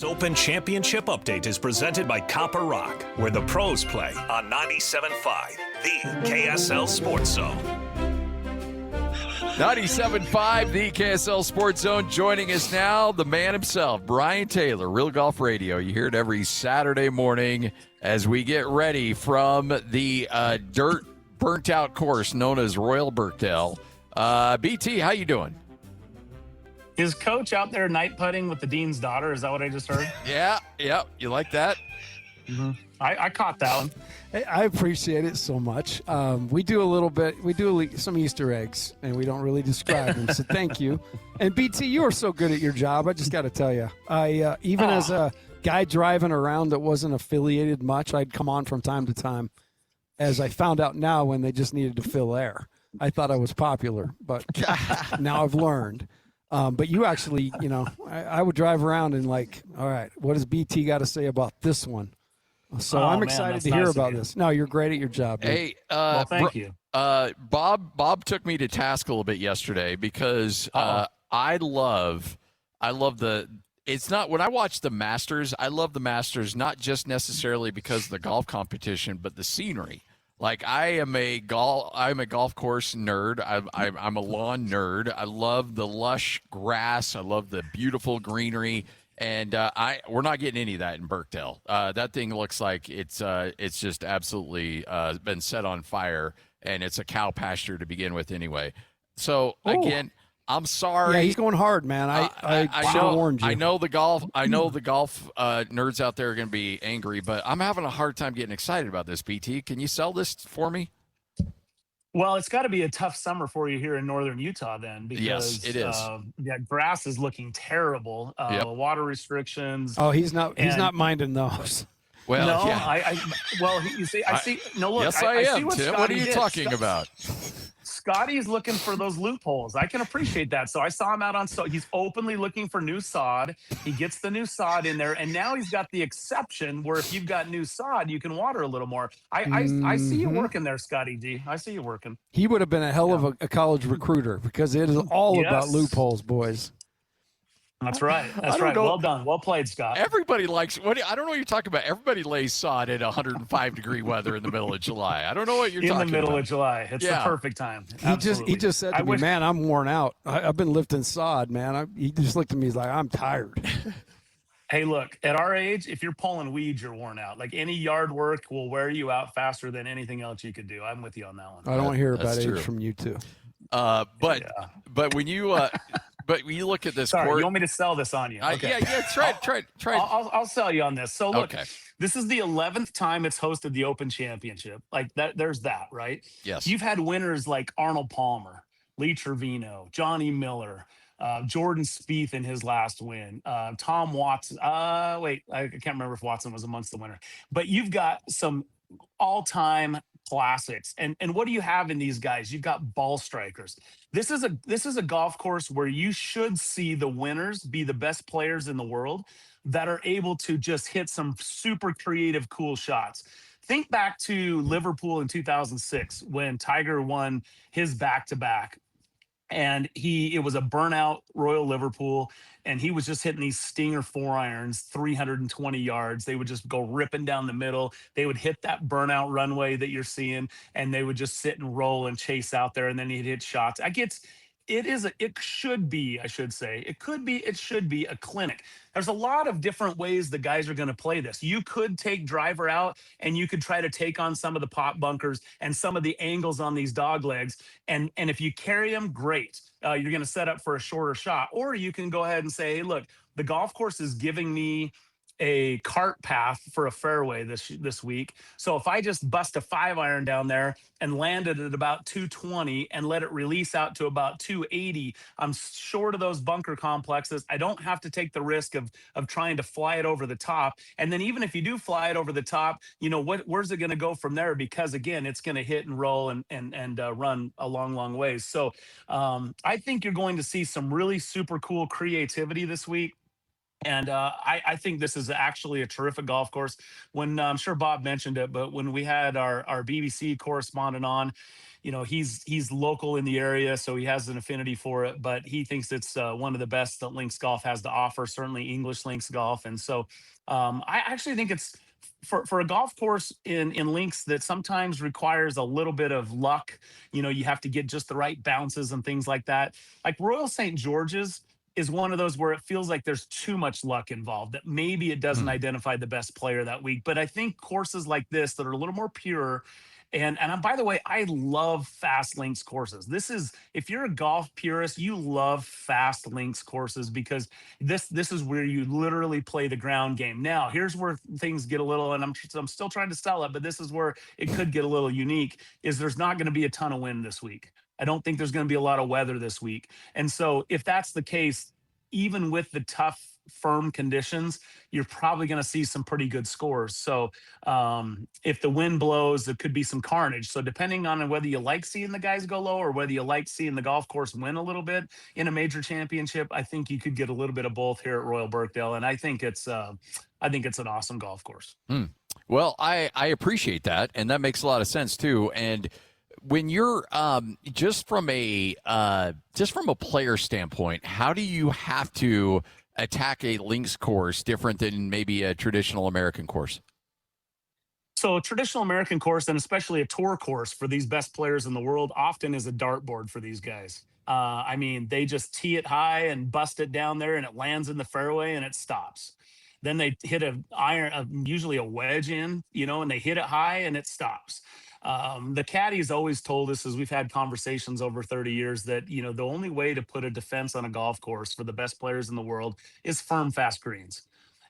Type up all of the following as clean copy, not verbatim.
Open Championship Update is presented by Copper Rock, where the pros play on 97.5, the KSL Sports Zone. 97.5, the KSL Sports Zone. Joining us now, the man himself, Brian Taylor, Real Golf Radio. You hear it every Saturday morning as we get ready from the dirt burnt-out course known as Royal Birkdale. BT, how you doing? Is Coach out there night putting with the dean's daughter? Is that what I just heard? Yeah. You like that? Mm-hmm. I caught that one. I appreciate it so much. We do a little bit. We do some Easter eggs, and we don't really describe them. So thank you. And BT, you are so good at your job. I just got to tell you, even as a guy driving around that wasn't affiliated much, I'd come on from time to time. As I found out now, when they just needed to fill air, I thought I was popular, but now I've learned. But you actually, I would drive around and like, all right, what does BT got to say about this one? So I'm excited to hear about this. No, you're great at your job. Dude. Hey, well, thank you. Bob took me to task a little bit yesterday because I love the. It's not when I watch the Masters. I love the Masters not just necessarily because of the golf competition, but the scenery. Like I'm a golf course nerd. I'm a lawn nerd. I love the lush grass. I love the beautiful greenery. And we're not getting any of that in Birkdale. That thing looks like it's just absolutely been set on fire, and it's a cow pasture to begin with anyway. So again, I'm sorry. Yeah, he's going hard, man. I should have warned you. I know the golf nerds out there are going to be angry, but I'm having a hard time getting excited about this. BT, can you sell this for me? Well, it's got to be a tough summer for you here in northern Utah then, because yes, it is. Grass is looking terrible. Water restrictions. Oh, he's not minding those. Well, no, yeah. You see, I see. No, look. Yes, I am, see what Tim. Scotty What are you did. talking about? Scotty's looking for those loopholes. I can appreciate that. So I saw him out on sod. He's openly looking for new sod. He gets the new sod in there, and now he's got the exception where if you've got new sod, you can water a little more. I see you working there, Scotty D. I see you working. He would have been a hell of a college recruiter because it is all about loopholes, boys. That's right. That's right. Well done. Well played, Scott. Everybody likes I don't know what you're talking about. Everybody lays sod at 105-degree weather in the middle of July. I don't know what you're talking about. In the middle of July. It's the perfect time. He just said to me, man, I'm worn out. I've been lifting sod, man. He just looked at me. He's like, I'm tired. Hey, look, at our age, if you're pulling weeds, you're worn out. Like any yard work will wear you out faster than anything else you could do. I'm with you on that one. I don't want to hear about age from you two. But when you but when you look at this Sorry, court, you want me to sell this on you? Okay. Try. I'll sell you on this. So look, This is the 11th time it's hosted the Open Championship. Like that, there's that, right? Yes. You've had winners like Arnold Palmer, Lee Trevino, Johnny Miller, Jordan Spieth in his last win, Tom Watson. I can't remember if Watson was amongst the winners, but you've got some all-time classics. And what do you have in these guys? You've got ball strikers. This is a golf course where you should see the winners be the best players in the world that are able to just hit some super creative, cool shots. Think back to Liverpool in 2006 when Tiger won his back-to-back. And it was a burnout Royal Liverpool, and he was just hitting these stinger 4-irons, 320 yards. They would just go ripping down the middle. They would hit that burnout runway that you're seeing, and they would just sit and roll and chase out there, and then he'd hit shots. It should be a clinic. There's a lot of different ways the guys are going to play this. You could take driver out and you could try to take on some of the pop bunkers and some of the angles on these dog legs. And if you carry them, great. You're going to set up for a shorter shot. Or you can go ahead and say, hey, look, the golf course is giving me a cart path for a fairway this week. So if I just bust a 5-iron down there and land it at about 220 and let it release out to about 280, I'm short of those bunker complexes. I don't have to take the risk of trying to fly it over the top. And then even if you do fly it over the top, where's it going to go from there? Because again, it's going to hit and roll and run a long ways. So I think you're going to see some really super cool creativity this week. And I think this is actually a terrific golf course. When I'm sure Bob mentioned it, but when we had our BBC correspondent on, he's local in the area, so he has an affinity for it. But he thinks it's one of the best that links golf has to offer. Certainly English links golf, and so I actually think it's for a golf course in links that sometimes requires a little bit of luck. You have to get just the right bounces and things like that. Like Royal St. George's is one of those where it feels like there's too much luck involved, that maybe it doesn't Hmm. identify the best player that week. But I think courses like this that are a little more pure, by the way, I love fast links courses. This is, if you're a golf purist, you love fast links courses, because this is where you literally play the ground game. Now, here's where things get a little, and I'm still trying to sell it, but this is where it could get a little unique. Is there's not going to be a ton of wind this week. I don't think there's going to be a lot of weather this week. And so if that's the case, even with the tough firm conditions, you're probably going to see some pretty good scores. So if the wind blows, there could be some carnage. So depending on whether you like seeing the guys go low or whether you like seeing the golf course win a little bit in a major championship, I think you could get a little bit of both here at Royal Birkdale. And I think it's an awesome golf course. Hmm. Well, I appreciate that, and that makes a lot of sense too. And when you're just from a player standpoint, how do you have to attack a links course different than maybe a traditional American course? So a traditional American course, and especially a tour course for these best players in the world, often is a dartboard for these guys. I mean, they just tee it high and bust it down there, and it lands in the fairway and it stops. Then they hit a iron, usually a wedge in, and they hit it high and it stops. The caddies always told us, as we've had conversations over 30 years, that the only way to put a defense on a golf course for the best players in the world is firm, fast greens,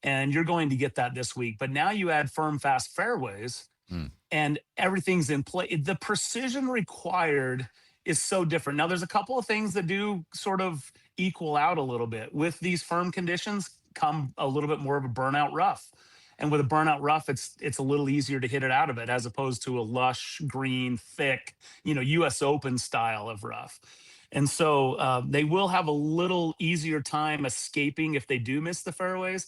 and you're going to get that this week. But now you add firm, fast fairways, Hmm. and everything's in play. The precision required is so different. Now, there's a couple of things that do sort of equal out a little bit. With these firm conditions come a little bit more of a burnout rough. And with a burnout rough, it's a little easier to hit it out of it, as opposed to a lush, green, thick, US Open style of rough. And so they will have a little easier time escaping if they do miss the fairways.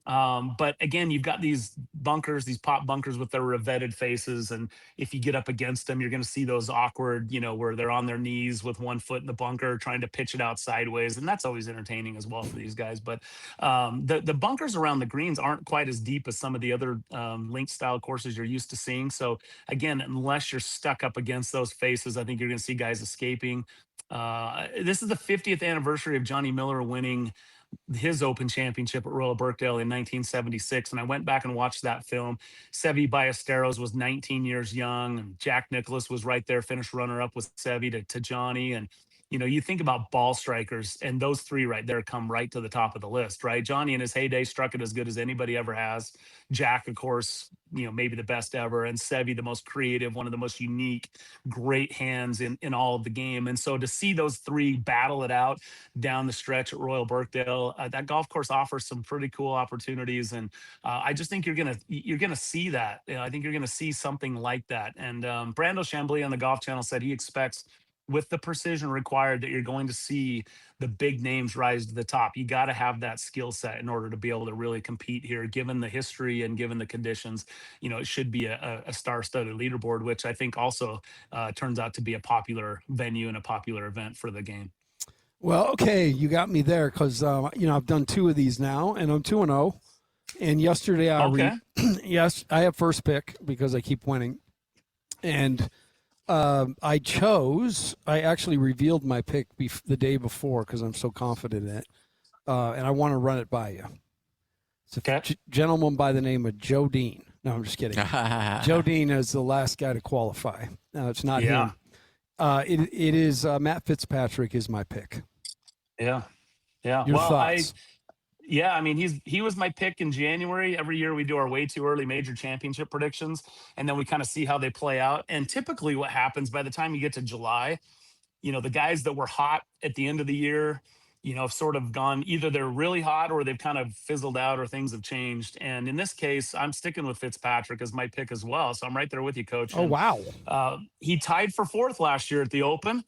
But again, you've got these bunkers, these pop bunkers with their revetted faces. And if you get up against them, you're going to see those awkward, where they're on their knees with one foot in the bunker trying to pitch it out sideways. And that's always entertaining as well for these guys. But the bunkers around the greens aren't quite as deep as some of the other link style courses you're used to seeing. So again, unless you're stuck up against those faces, I think you're going to see guys escaping. This is the 50th anniversary of Johnny Miller winning his Open Championship at Royal Birkdale in 1976, and I went back and watched that film. Seve Ballesteros was 19 years young, and Jack Nicklaus was right there, finished runner-up with Seve to Johnny. And you think about ball strikers, and those three right there come right to the top of the list, right? Johnny in his heyday struck it as good as anybody ever has. Jack, of course, maybe the best ever, and Seve, the most creative, one of the most unique, great hands in all of the game. And so to see those three battle it out down the stretch at Royal Birkdale, that golf course offers some pretty cool opportunities, and I just think you're gonna see that. I think you're gonna see something like that. And Brando Chambly on the Golf Channel said he expects, with the precision required, that you're going to see the big names rise to the top. You got to have that skill set in order to be able to really compete here, given the history and given the conditions. It should be a star-studded leaderboard, which I think also turns out to be a popular venue and a popular event for the game. Well, okay, you got me there, because I've done two of these now, and I'm 2-0. And yesterday Okay. yes, I have first pick because I keep winning, and I actually revealed my pick the day before because I'm so confident in it, and I want to run it by you. It's a Okay. gentleman by the name of Joe Dean. No, I'm just kidding. Joe Dean is the last guy to qualify. No, it's not Yeah. him. It is Matt Fitzpatrick is my pick. Yeah. Yeah. Your thoughts? Yeah, I mean, he was my pick in January. Every year we do our way too early major championship predictions, and then we kind of see how they play out. And typically what happens by the time you get to July, the guys that were hot at the end of the year, have sort of gone, either they're really hot or they've kind of fizzled out or things have changed. And in this case, I'm sticking with Fitzpatrick as my pick as well. So I'm right there with you, Coach. Oh, And wow. he tied for fourth last year at the Open,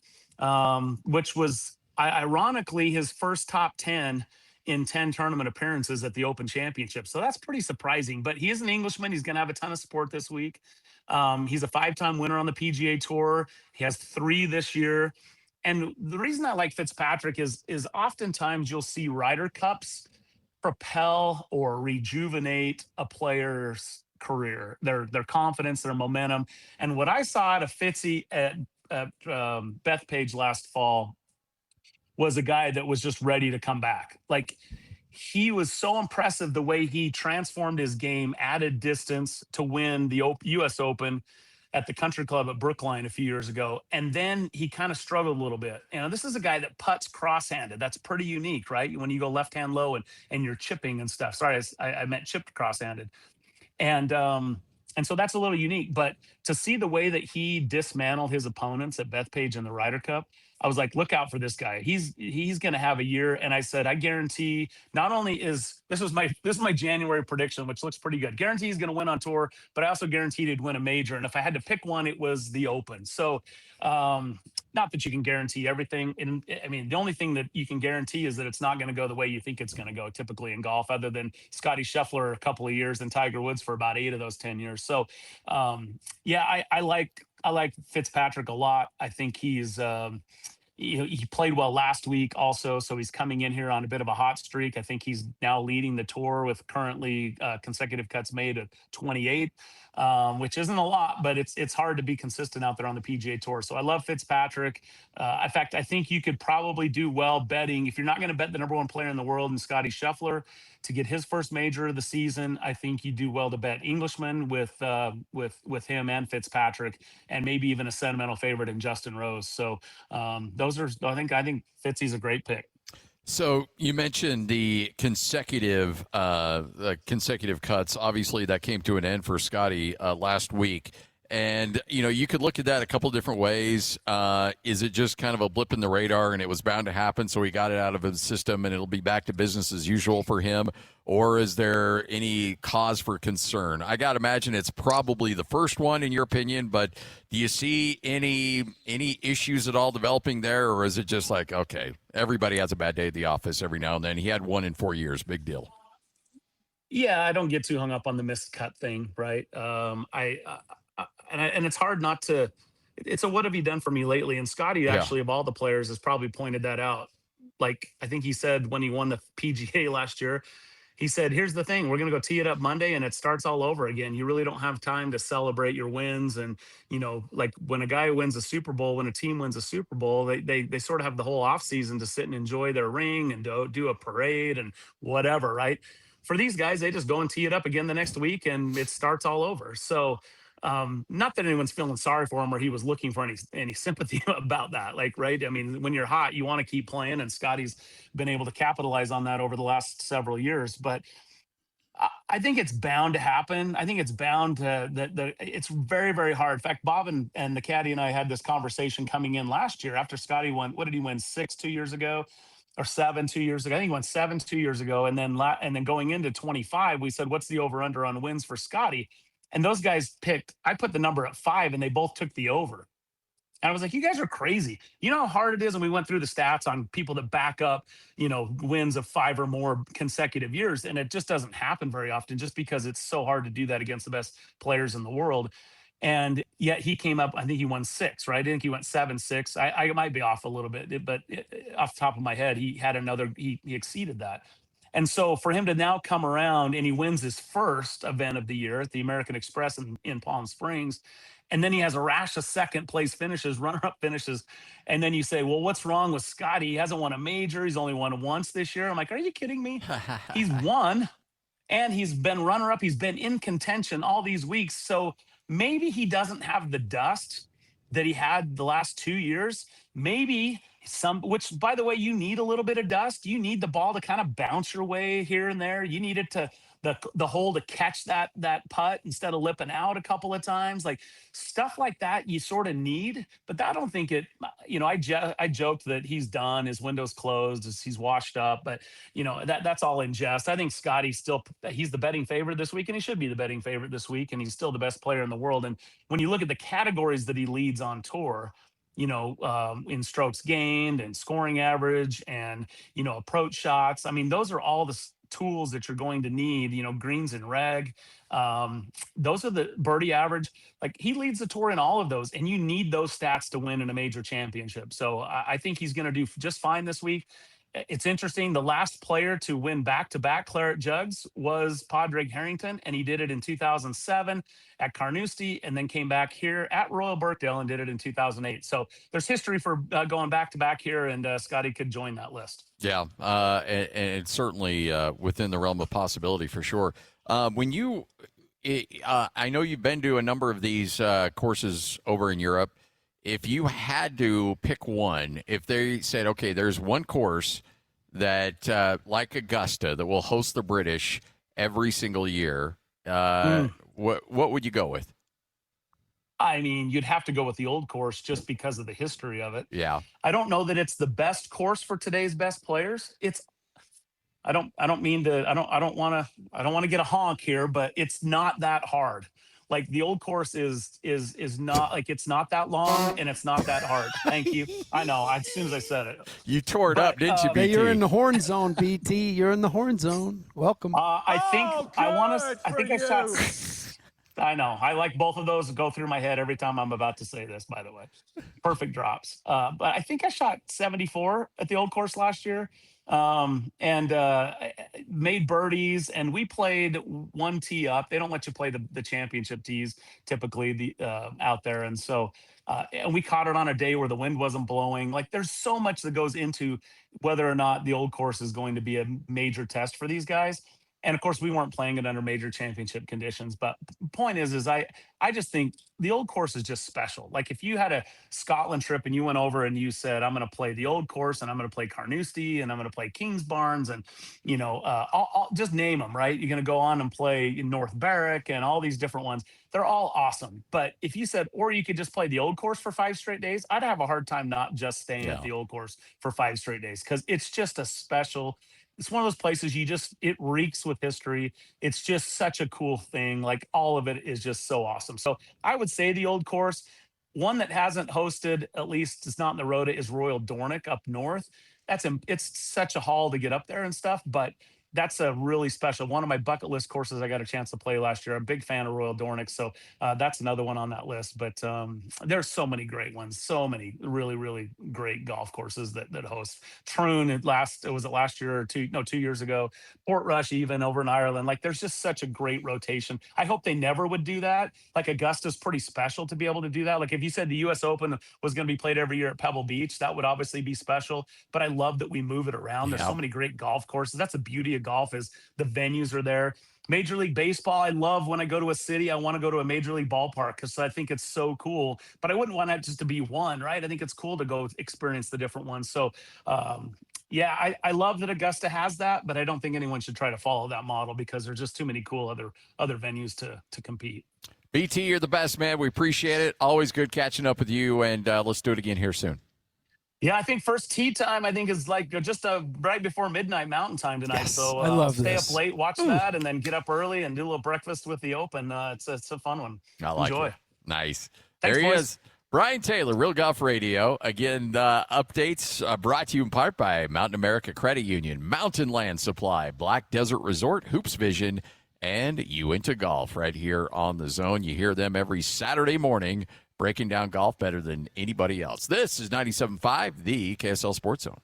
which was ironically his first top 10 in 10 tournament appearances at the Open Championship. So that's pretty surprising. But he is an Englishman. He's going to have a ton of support this week. He's a 5-time winner on the PGA Tour. He has 3 this year. And the reason I like Fitzpatrick is oftentimes you'll see Ryder Cups propel or rejuvenate a player's career, their confidence, their momentum. And what I saw out of Fitzy at Bethpage last fall was a guy that was just ready to come back. Like, he was so impressive the way he transformed his game, added distance to win the U.S. Open at the Country Club at Brookline a few years ago. And then he kind of struggled a little bit. You know, this is a guy that putts cross-handed. That's pretty unique, right? When you go left-hand low and you're chipping and stuff. Sorry, I meant chipped cross-handed. And so that's a little unique. But to see the way that he dismantled his opponents at Bethpage in the Ryder Cup, I was like, look out for this guy. He's going to have a year. And I said, I guarantee. Not only is this is my January prediction, which looks pretty good. Guarantee he's going to win on tour, but I also guaranteed he'd win a major. And if I had to pick one, it was the Open. So not that you can guarantee everything. And I mean, the only thing that you can guarantee is that it's not going to go the way you think it's going to go typically in golf, other than Scotty Scheffler a couple of years and Tiger Woods for about 8 of those 10 years. So yeah, I like Fitzpatrick a lot. I think he's he played well last week also, so he's coming in here on a bit of a hot streak. I think he's now leading the tour with currently consecutive cuts made at 28, which isn't a lot, but it's hard to be consistent out there on the PGA Tour. So I love Fitzpatrick. In fact, I think you could probably do well betting, if you're not going to bet the number 1 player in the world in Scotty Scheffler to get his first major of the season, I think you do well to bet Englishman with him and Fitzpatrick, and maybe even a sentimental favorite in Justin Rose. So those are, I think Fitzy's a great pick. So you mentioned the consecutive cuts. Obviously, that came to an end for Scotty last week. And, you know, you could look at that a couple different ways. Is it just kind of a blip in the radar and it was bound to happen, so he got it out of his system and it'll be back to business as usual for him? Or is there any cause for concern? I got to imagine it's probably the first one in your opinion, but do you see any issues at all developing there? Or is it just like, okay, everybody has a bad day at the office every now and then. He had 1 in 4 years. Big deal. Yeah, I don't get too hung up on the missed cut thing, right? And it's hard not to. It's a what have you done for me lately? And Scotty, actually, of all the players, has probably pointed that out. Like, I think he said when he won the PGA last year, he said, here's the thing, we're going to go tee it up Monday and it starts all over again. You really don't have time to celebrate your wins. And, you know, like when a guy wins a Super Bowl, when a team wins a Super Bowl, they sort of have the whole offseason to sit and enjoy their ring and do a parade and whatever, right? For these guys, they just go and tee it up again the next week and it starts all over. So not that anyone's feeling sorry for him or he was looking for any sympathy about that. Like, right. I mean, when you're hot, you want to keep playing, and Scotty's been able to capitalize on that over the last several years. But I think it's bound to happen. I think it's bound to that. It's very, very hard. In fact, Bob and the caddy and I had this conversation coming in last year after Scotty won. What did he win? 6 2 years ago, or 7 2 years ago? I think he won 7 2 years ago. And then going into 25, we said, what's the over under on wins for Scotty? And those guys I put the number at 5 and they both took the over. And I was like, you guys are crazy. You know how hard it is? And we went through the stats on people that back up, you know, wins of 5 or more consecutive years. And it just doesn't happen very often, just because it's so hard to do that against the best players in the world. And yet he came up, I think he won 6, right? I think he went 7-6. I might be off a little bit, but off the top of my head, he exceeded that. And so for him to now come around and he wins his first event of the year at the American Express in Palm Springs, and then he has a rash of second place finishes, runner-up finishes, and then you say, well, what's wrong with Scotty? He hasn't won a major. He's only won once this year. I'm like, are you kidding me? He's won, and he's been runner-up. He's been in contention all these weeks. So maybe he doesn't have the dust that he had the last 2 years. Maybe which, by the way, you need a little bit of dust. You need the ball to kind of bounce your way here and there. You need it to the hole to catch that putt instead of lipping out a couple of times. Like stuff like that you sort of need. But I don't think it, you know, I joked that he's done, his window's closed, he's washed up, but you know, that's all in jest. I think Scotty's he's the betting favorite this week, and he should be the betting favorite this week, and he's still the best player in the world. And when you look at the categories that he leads on tour, in strokes gained and scoring average and, approach shots. I mean, those are all the tools that you're going to need, greens and reg. Those are the birdie average. Like he leads the tour in all of those, and you need those stats to win in a major championship. So I think he's going to do just fine this week. It's interesting. The last player to win back-to-back claret jugs was Padraig Harrington, and he did it in 2007 at Carnoustie, and then came back here at Royal Birkdale and did it in 2008. So there's history for going back-to-back here, and Scotty could join that list. Yeah, and it's certainly within the realm of possibility for sure. I know you've been to a number of these courses over in Europe. If you had to pick one, if they said, okay, there's one course that, like Augusta, that will host the British every single year, what would you go with? I mean, you'd have to go with the Old Course just because of the history of it. Yeah. I don't know that it's the best course for today's best players. I don't want to get a honk here, but it's not that hard. Like the Old Course is not like, it's not that long and it's not that hard. Thank you. I know. As soon as I said it, you tore it up, didn't you, BT? You're in the horn zone, BT. You're in the horn zone. Welcome. I shot. I know. I like both of those go through my head every time I'm about to say this, by the way. Perfect drops. But I think I shot 74 at the Old Course last year. And made birdies, and we played one tee up. They don't let you play the championship tees typically out there, and so and we caught it on a day where the wind wasn't blowing. Like there's so much that goes into whether or not the Old Course is going to be a major test for these guys. And of course, we weren't playing it under major championship conditions. But the point is I just think the Old Course is just special. Like if you had a Scotland trip and you went over and you said, I'm going to play the Old Course and I'm going to play Carnoustie and I'm going to play Kingsbarns and, I'll just name them, right? You're going to go on and play North Berwick and all these different ones. They're all awesome. But if you said, or you could just play the Old Course for 5 straight days, I'd have a hard time not just staying at the Old Course for 5 straight days because it's just it's one of those places it reeks with history. It's just such a cool thing. Like all of it is just so awesome. So I would say the Old Course. One that hasn't hosted, at least it's not in the Rota, is Royal Dornoch up north. It's such a haul to get up there and stuff, but that's a really special one of my bucket list courses I got a chance to play last year. I'm a big fan of Royal Dornoch, so that's another one on that list. But there's so many great ones, so many really, really great golf courses that host. Troon, was it last year or 2 years ago? Portrush, even over in Ireland. Like there's just such a great rotation. I hope they never would do that. Like Augusta's pretty special to be able to do that. Like if you said the U.S. Open was going to be played every year at Pebble Beach, that would obviously be special. But I love that we move it around. There's so many great golf courses. That's the beauty of golf, is the venues are there. Major League Baseball, I love when I go to a city, I want to go to a major league ballpark because I think it's so cool. But I wouldn't want that just to be one, right? I think it's cool to go experience the different ones. So I love that Augusta has that, but I don't think anyone should try to follow that model because there's just too many cool other venues to compete. BT, you're the best, man. We appreciate it. Always good catching up with you, and let's do it again here soon. Yeah, I think first tee time, is like just right before midnight Mountain Time tonight. Yes, so I love stay this. up late, watch that, and then get up early and do a little breakfast with the Open. It's a fun one. I like Enjoy. it. Nice. Thanks, there he boys. is. Brian Taylor, Real Golf Radio. Again, updates brought to you in part by Mountain America Credit Union, Mountain Land Supply, Black Desert Resort, Hoops Vision, and Uinta Golf right here on The Zone. You hear them every Saturday morning breaking down golf better than anybody else. This is 97.5, the KSL Sports Zone.